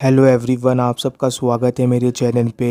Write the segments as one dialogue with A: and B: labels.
A: Hello everyone, आप सबका स्वागत है मेरे चैनल पे।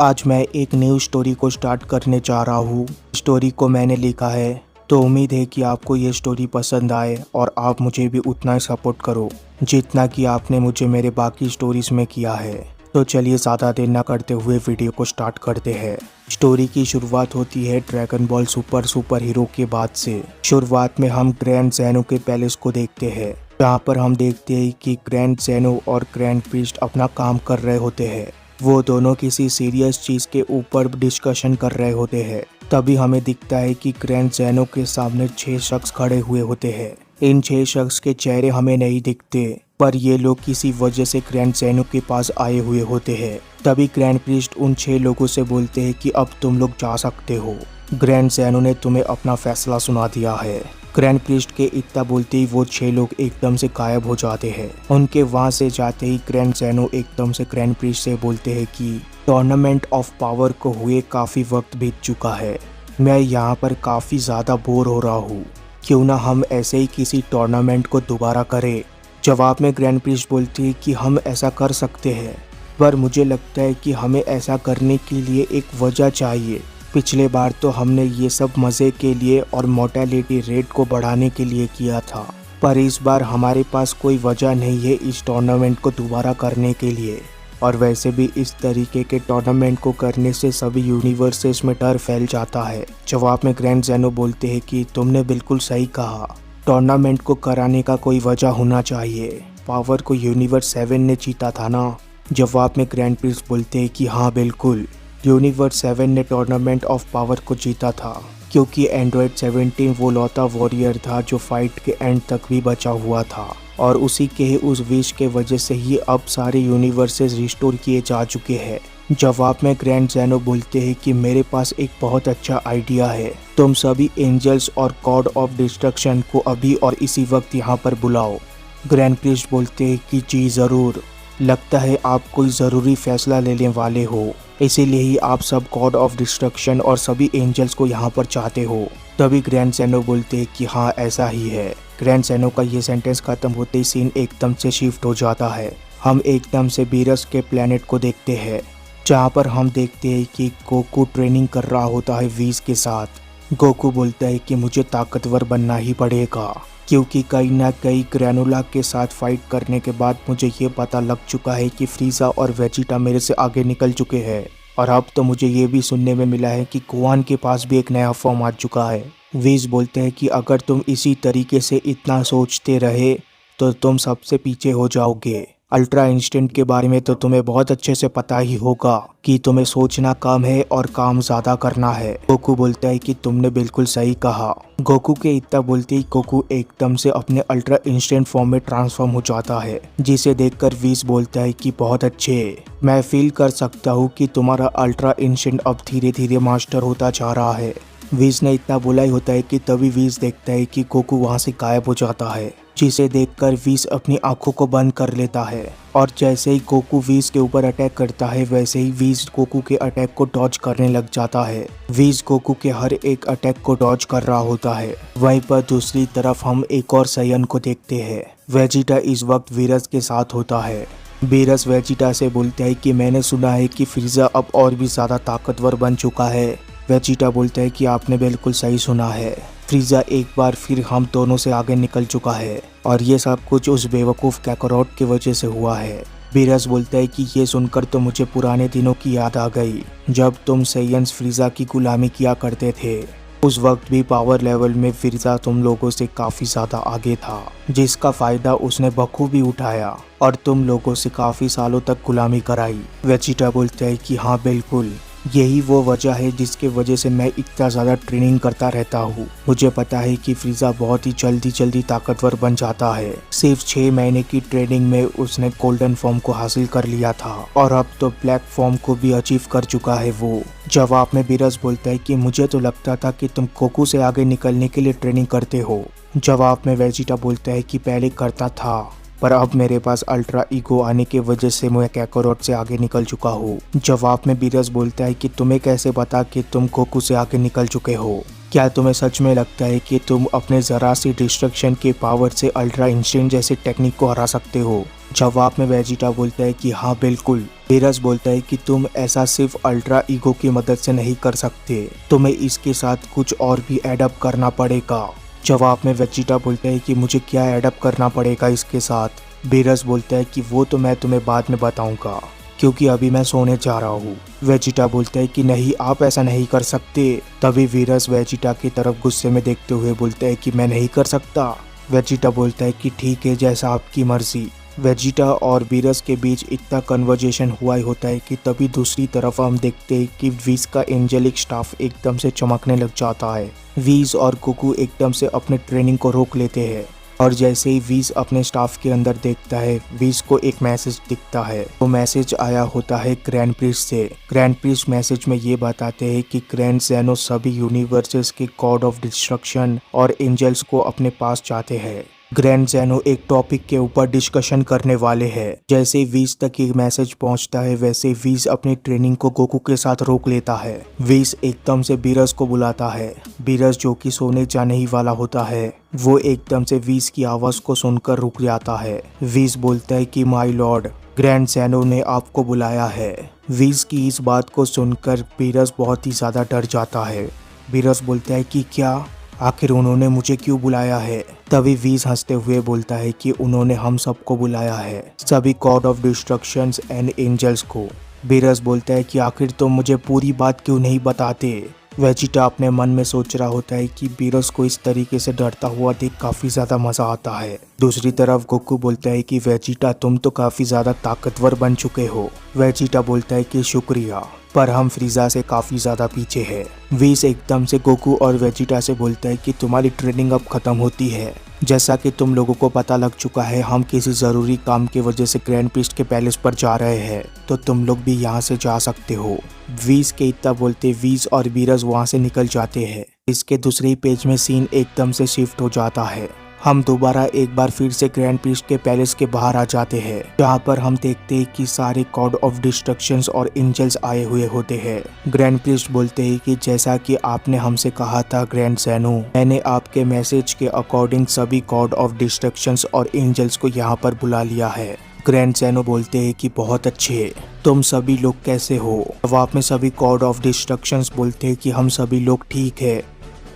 A: आज मैं एक न्यू स्टोरी को स्टार्ट करने जा रहा हूँ। स्टोरी को मैंने लिखा है, तो उम्मीद है कि आपको ये स्टोरी पसंद आए और आप मुझे भी उतना ही सपोर्ट करो जितना कि आपने मुझे मेरे बाकी स्टोरीज में किया है। तो चलिए ज़्यादा देर ना करते हुए वीडियो को स्टार्ट करते हैं। स्टोरी की शुरुआत होती है ड्रैगन बॉल सुपर हीरो के बाद से। शुरुआत में हम ग्रैंड ज़ेनो के पैलेस को देखते हैं, जहाँ पर हम देखते हैं कि ग्रैंड ज़ेनो और ग्रैंड प्रीस्ट अपना काम कर रहे होते हैं। वो दोनों किसी सीरियस चीज़ के ऊपर डिस्कशन कर रहे होते हैं। तभी हमें दिखता है कि ग्रैंड ज़ेनो के सामने 6 शख्स खड़े हुए होते हैं। इन 6 शख्स के चेहरे हमें नहीं दिखते, पर ये लोग किसी वजह से ग्रैंड ज़ेनो के पास आए हुए होते हैं। तभी ग्रैंड प्रीस्ट उन 6 लोगों से बोलते हैं कि अब तुम लोग जा सकते हो, ग्रैंड ज़ेनो ने तुम्हें अपना फैसला सुना दिया है। ग्रैंड प्रीस्ट के इतना बोलते ही वो 6 लोग एकदम से गायब हो जाते हैं। उनके वहां से जाते ही ग्रैंड ज़ेनो एकदम से ग्रैंड प्रीस्ट से बोलते हैं कि टूर्नामेंट ऑफ पावर को हुए काफ़ी वक्त बीत चुका है। मैं यहाँ पर काफ़ी ज़्यादा बोर हो रहा हूँ, क्यों ना हम ऐसे ही किसी टूर्नामेंट को दोबारा करें। जवाब में ग्रैंड प्रीस्ट बोलती है कि हम ऐसा कर सकते हैं, पर मुझे लगता है कि हमें ऐसा करने के लिए एक वजह चाहिए। पिछले बार तो हमने ये सब मज़े के लिए और मोर्टेलिटी रेट को बढ़ाने के लिए किया था, पर इस बार हमारे पास कोई वजह नहीं है इस टूर्नामेंट को दोबारा करने के लिए। और वैसे भी इस तरीके के टूर्नामेंट को करने से सभी यूनिवर्सेस में डर फैल जाता है। जवाब में ग्रैंड ज़ेनो बोलते हैं कि तुमने बिल्कुल सही कहा, टूर्नामेंट को कराने का कोई वजह होना चाहिए। पावर को यूनिवर्स 7 ने जीता था ना। जवाब में ग्रैंड प्रीस्ट बोलते हैं कि हाँ बिल्कुल, यूनिवर्स 7 ने टूर्नामेंट ऑफ पावर को जीता था, क्योंकि एंड्रॉयड 17 वो लौता वॉरियर था जो फाइट के एंड तक भी बचा हुआ था, और उसी के ही उस विश के वजह से ही अब सारे यूनिवर्सेस रिस्टोर किए जा चुके हैं। जवाब में ग्रैंड ज़ेनो बोलते हैं कि मेरे पास एक बहुत अच्छा आइडिया है, तुम सभी एंजल्स और गॉड ऑफ डिस्ट्रक्शन को अभी और इसी वक्त यहाँ पर बुलाओ। ग्रैंड प्रीस्ट बोलते हैं कि जी ज़रूर, लगता है आप कोई ज़रूरी फैसला लेने वाले हो, इसीलिए ही आप सब गॉड ऑफ डिस्ट्रक्शन और सभी एंजल्स को यहाँ पर चाहते हो। तभी ग्रैंड ज़ेनो बोलते हैं कि हाँ ऐसा ही है। ग्रैंड ज़ेनो का ये सेंटेंस खत्म होते ही सीन एकदम से शिफ्ट हो जाता है। हम एकदम से बीरस के प्लेनेट को देखते हैं, जहाँ पर हम देखते हैं कि गोकू ट्रेनिंग कर रहा होता है वीज के साथ। गोकू बोलता है कि मुझे ताकतवर बनना ही पड़ेगा, क्योंकि कहीं ना कहीं ग्रैनोला के साथ फाइट करने के बाद मुझे ये पता लग चुका है कि फ्रीजा और वेजिटा मेरे से आगे निकल चुके हैं। और अब तो मुझे ये भी सुनने में मिला है कि गोहान के पास भी एक नया फॉर्म आ चुका है। वीज बोलते हैं कि अगर तुम इसी तरीके से इतना सोचते रहे तो तुम सबसे पीछे हो जाओगे। अल्ट्रा इंस्टेंट के बारे में तो तुम्हें बहुत अच्छे से पता ही होगा कि तुम्हें सोचना कम है और काम ज़्यादा करना है। गोकू बोलता है कि तुमने बिल्कुल सही कहा। गोकू के इतना बोलते ही गोकू एकदम से अपने अल्ट्रा इंस्टेंट फॉर्म में ट्रांसफॉर्म हो जाता है, जिसे देखकर वीज बोलता है कि बहुत अच्छे, मैं फील कर सकता हूँ कि तुम्हारा अल्ट्रा इंस्टेंट अब धीरे धीरे मास्टर होता जा रहा है। वीज ने इतना बोला ही होता है कि तभी वीज देखता है कि गोकू वहाँ से गायब हो जाता है, जिसे देखकर वीज अपनी आंखों को बंद कर लेता है। और जैसे ही गोकू वीज के ऊपर अटैक करता है, वैसे ही वीज गोकू के अटैक को डॉज करने लग जाता है। वीज गोकू के हर एक अटैक को डॉज कर रहा होता है। वहीं पर दूसरी तरफ हम एक और सायन को देखते हैं। वेजिटा इस वक्त वीरस के साथ होता है। वीरस वेजिटा से बोलता है कि मैंने सुना है कि फ्रीजा अब और भी ज्यादा ताकतवर बन चुका है। वेजिटा बोलता है कि आपने बिल्कुल सही सुना है, फ्रीजा एक बार फिर हम दोनों से आगे निकल चुका है, और ये सब कुछ उस बेवकूफ़ कैकरोट की वजह से हुआ है। वीरस बोलता है कि ये सुनकर तो मुझे पुराने दिनों की याद आ गई, जब तुम सेयंस फ्रीजा की गुलामी किया करते थे। उस वक्त भी पावर लेवल में फ्रीजा तुम लोगों से काफ़ी ज़्यादा आगे था, जिसका फ़ायदा उसने बखूबी उठाया और तुम लोगों से काफ़ी सालों तक गुलामी कराई। वेजिटा बोलता है कि हाँ बिल्कुल, यही वो वजह है जिसके वजह से मैं इतना ज़्यादा ट्रेनिंग करता रहता हूँ। मुझे पता है कि फ्रीजा बहुत ही जल्दी ताकतवर बन जाता है। सिर्फ 6 महीने की ट्रेनिंग में उसने गोल्डन फॉर्म को हासिल कर लिया था, और अब तो ब्लैक फॉर्म को भी अचीव कर चुका है वो। जवाब में बीरस बोलता है कि मुझे तो लगता था कि तुम गोकू से आगे निकलने के लिए ट्रेनिंग करते हो। जवाब में वेजिटा बोलता है कि पहले करता था, पर अब मेरे पास अल्ट्रा ईगो आने की वजह से मैं कैकरोट से आगे निकल चुका हूँ। जवाब में बीरस बोलता है कि तुम्हें कैसे पता कि तुम गोकू से आगे निकल चुके हो, क्या तुम्हें सच में लगता है कि तुम अपने जरा सी डिस्ट्रक्शन के पावर से अल्ट्रा इंस्टेंट जैसे टेक्निक को हरा सकते हो? जवाब में वेजिटा बोलता है कि हाँ बिल्कुल। वीरस बोलता है कि तुम ऐसा सिर्फ अल्ट्रा ईगो की मदद से नहीं कर सकते, तुम्हें इसके साथ कुछ और भी एडअप करना पड़ेगा। जवाब में वेजिटा बोलता है कि मुझे क्या एडअप करना पड़ेगा इसके साथ? वीरस बोलता है कि वो तो मैं तुम्हें बाद में बताऊंगा, क्योंकि अभी मैं सोने जा रहा हूँ। वेजिटा बोलता है कि नहीं, आप ऐसा नहीं कर सकते। तभी वीरस वेजिटा की तरफ गुस्से में देखते हुए बोलता है कि मैं नहीं कर सकता। वेजिटा बोलता है कि ठीक है, जैसा आपकी मर्जी। वेजिटा और वीरस के बीच इतना कन्वर्जेशन हुआ ही होता है कि तभी दूसरी तरफ हम देखते हैं कि वीज का एंजेलिक स्टाफ एकदम से चमकने लग जाता है। वीज और गोकू एकदम से अपने ट्रेनिंग को रोक लेते हैं और जैसे ही वीज अपने स्टाफ के अंदर देखता है, वीज को एक मैसेज दिखता है। वो मैसेज आया होता है ग्रैंड प्रिस्ट से। ग्रैंड प्रिस्ट मैसेज में ये बताते हैं कि ग्रैंड ज़ेनो सभी यूनिवर्सेस के गॉड ऑफ डिस्ट्रक्शन और एंजल्स को अपने पास चाहते हैं। ग्रैंड ज़ेनो एक टॉपिक के ऊपर डिस्कशन करने वाले हैं। जैसे ही वीज तक ये मैसेज पहुंचता है, वैसे वीज अपनी ट्रेनिंग को गोकू के साथ रोक लेता है। वीज एकदम से बीरस को बुलाता है। बीरस जो कि सोने जाने ही वाला होता है, वो एकदम से वीज की आवाज को सुनकर रुक जाता है। वीज बोलता है कि माय लॉर्ड, ग्रैंड ज़ेनो ने आपको बुलाया है। वीज की इस बात को सुनकर बीरस बहुत ही ज्यादा डर जाता है। बीरस बोलता है कि क्या, आखिर उन्होंने मुझे क्यों बुलाया है? तभी वीज हंसते हुए बोलता है कि उन्होंने हम सबको बुलाया है, सभी god of destructions and angels को। बीरस बोलता है कि आखिर तुम मुझे पूरी बात क्यों नहीं बताते? वेजिटा अपने मन में सोच रहा होता है कि बीरस को इस तरीके से डरता हुआ देख काफी ज्यादा मजा आता है। दूसरी तरफ गोकू बोलता है कि वेजिटा, तुम तो काफी ज्यादा ताकतवर बन चुके हो। वेजिटा बोलता है कि शुक्रिया, पर हम फ्रीजा से काफी ज्यादा पीछे हैं। वीज एकदम से गोकू और वेजिटा से बोलता है कि तुम्हारी ट्रेनिंग अब खत्म होती है। जैसा कि तुम लोगों को पता लग चुका है, हम किसी जरूरी काम की वजह से ग्रैंड प्रिस्ट के पैलेस पर जा रहे हैं, तो तुम लोग भी यहाँ से जा सकते हो। वीज के इतना बोलते वीज और बीरस वहाँ से निकल जाते हैं। इसके दूसरे पेज में सीन एकदम से शिफ्ट हो जाता है। हम दोबारा एक बार फिर से ग्रैंड प्रिस्ट के पैलेस के बाहर आ जाते हैं, जहाँ पर हम देखते हैं कि सारे गॉड ऑफ डिस्ट्रक्शंस और एंजल्स आए हुए होते हैं। ग्रैंड प्रिस्ट बोलते हैं कि जैसा कि आपने हमसे कहा था ग्रैंड ज़ेनो, मैंने आपके मैसेज के अकॉर्डिंग सभी गॉड ऑफ डिस्ट्रक्शंस और एंजल्स को यहाँ पर बुला लिया है। ग्रैंड ज़ेनो बोलते हैं कि बहुत अच्छे, तुम सभी लोग कैसे हो? जवाब में सभी गॉड ऑफ डिस्ट्रक्शंस बोलते हैं कि हम सभी लोग ठीक है,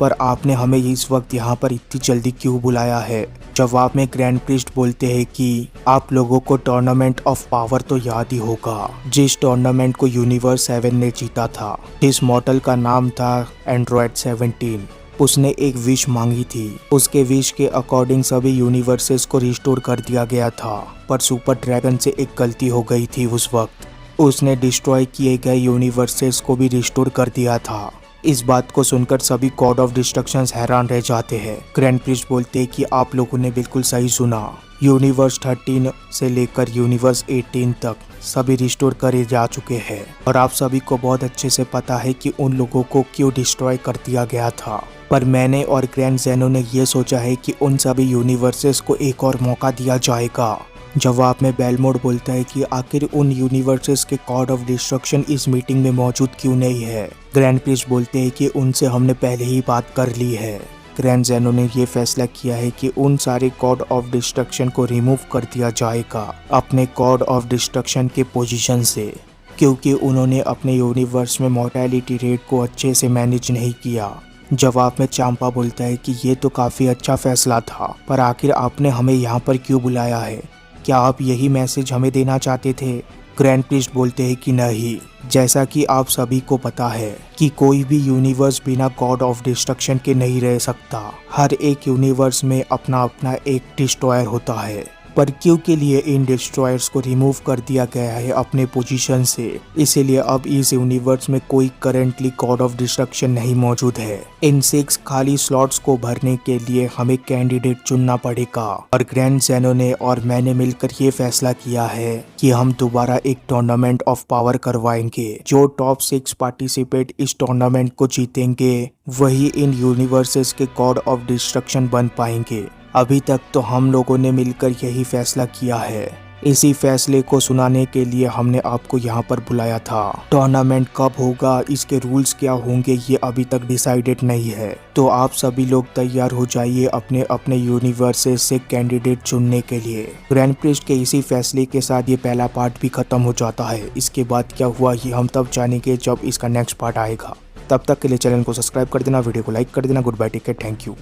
A: पर आपने हमें इस वक्त यहाँ पर इतनी जल्दी क्यों बुलाया है? जवाब में ग्रैंड प्रिस्ट बोलते हैं कि आप लोगों को टूर्नामेंट ऑफ पावर तो याद ही होगा, जिस टूर्नामेंट को यूनिवर्स 7 ने जीता था। इस मॉडल का नाम था एंड्रॉयड 17। उसने एक विश मांगी थी। उसके विश के अकॉर्डिंग सभी यूनिवर्सेस को रिस्टोर कर दिया गया था, पर सुपर ड्रैगन से एक गलती हो गई थी। उस वक्त उसने डिस्ट्रॉय किए गए यूनिवर्सेस को भी रिस्टोर कर दिया था। इस बात को सुनकर सभी गॉड ऑफ डिस्ट्रक्शंस हैरान रह जाते हैं। ग्रैंड प्रिस्ट बोलते हैं कि आप लोगों ने बिल्कुल सही सुना, यूनिवर्स 13 से लेकर यूनिवर्स 18 तक सभी रिस्टोर करे जा चुके हैं, और आप सभी को बहुत अच्छे से पता है कि उन लोगों को क्यों डिस्ट्रॉय कर दिया गया था। पर मैंने और ग्रैंड ज़ेनो ने ये सोचा है कि उन सभी यूनिवर्सेस को एक और मौका दिया जाएगा। जवाब में बेलमोड बोलता है कि आखिर उन यूनिवर्सेस के गॉड ऑफ डिस्ट्रक्शन इस मीटिंग में मौजूद क्यों नहीं है? ग्रैंड प्रिस्ट बोलते हैं कि उनसे हमने पहले ही बात कर ली है। ग्रैंड ज़ेनो ने ये फैसला किया है कि उन सारे गॉड ऑफ डिस्ट्रक्शन को रिमूव कर दिया जाएगा अपने गॉड ऑफ डिस्ट्रक्शन के पोजीशन से, क्योंकि उन्होंने अपने यूनिवर्स में मोर्टेलिटी रेट को अच्छे से मैनेज नहीं किया। जवाब में चांपा बोलता है कि ये तो काफी अच्छा फैसला था, पर आखिर आपने हमें यहाँ पर क्यों बुलाया है? क्या आप यही मैसेज हमें देना चाहते थे? ग्रैंड प्रिस्ट बोलते हैं कि नहीं, जैसा कि आप सभी को पता है कि कोई भी यूनिवर्स बिना गॉड ऑफ डिस्ट्रक्शन के नहीं रह सकता। हर एक यूनिवर्स में अपना अपना एक डिस्ट्रॉयर होता है, पर क्यों के लिए इन डिस्ट्रॉयर्स को रिमूव कर दिया गया है अपने पोजीशन से, इसीलिए अब इस यूनिवर्स में कोई करंटली गॉड ऑफ डिस्ट्रक्शन नहीं मौजूद है। इन 6 खाली स्लॉट्स को भरने के लिए हमें कैंडिडेट चुनना पड़ेगा, और ग्रैंड ज़ेनो ने और मैंने मिलकर ये फैसला किया है कि हम दोबारा एक टूर्नामेंट ऑफ पावर करवाएंगे। जो टॉप 6 पार्टिसिपेट इस टूर्नामेंट को जीतेंगे, वही इन यूनिवर्सेस के गॉड ऑफ डिस्ट्रक्शन बन पाएंगे। अभी तक तो हम लोगों ने मिलकर यही फैसला किया है इसी फैसले को सुनाने के लिए हमने आपको यहाँ पर बुलाया था। टूर्नामेंट कब होगा, इसके रूल्स क्या होंगे, ये अभी तक डिसाइडेड नहीं है। तो आप सभी लोग तैयार हो जाइए अपने अपने यूनिवर्सेस से कैंडिडेट चुनने के लिए। ग्रैंड प्रिस्ट के इसी फैसले के साथ ये पहला पार्ट भी खत्म हो जाता है। इसके बाद क्या हुआ ये हम तब जानेंगे जब इसका नेक्स्ट पार्ट आएगा। तब तक के लिए चैनल को सब्सक्राइब कर देना, वीडियो को लाइक कर देना। Good bye, take care, thank you.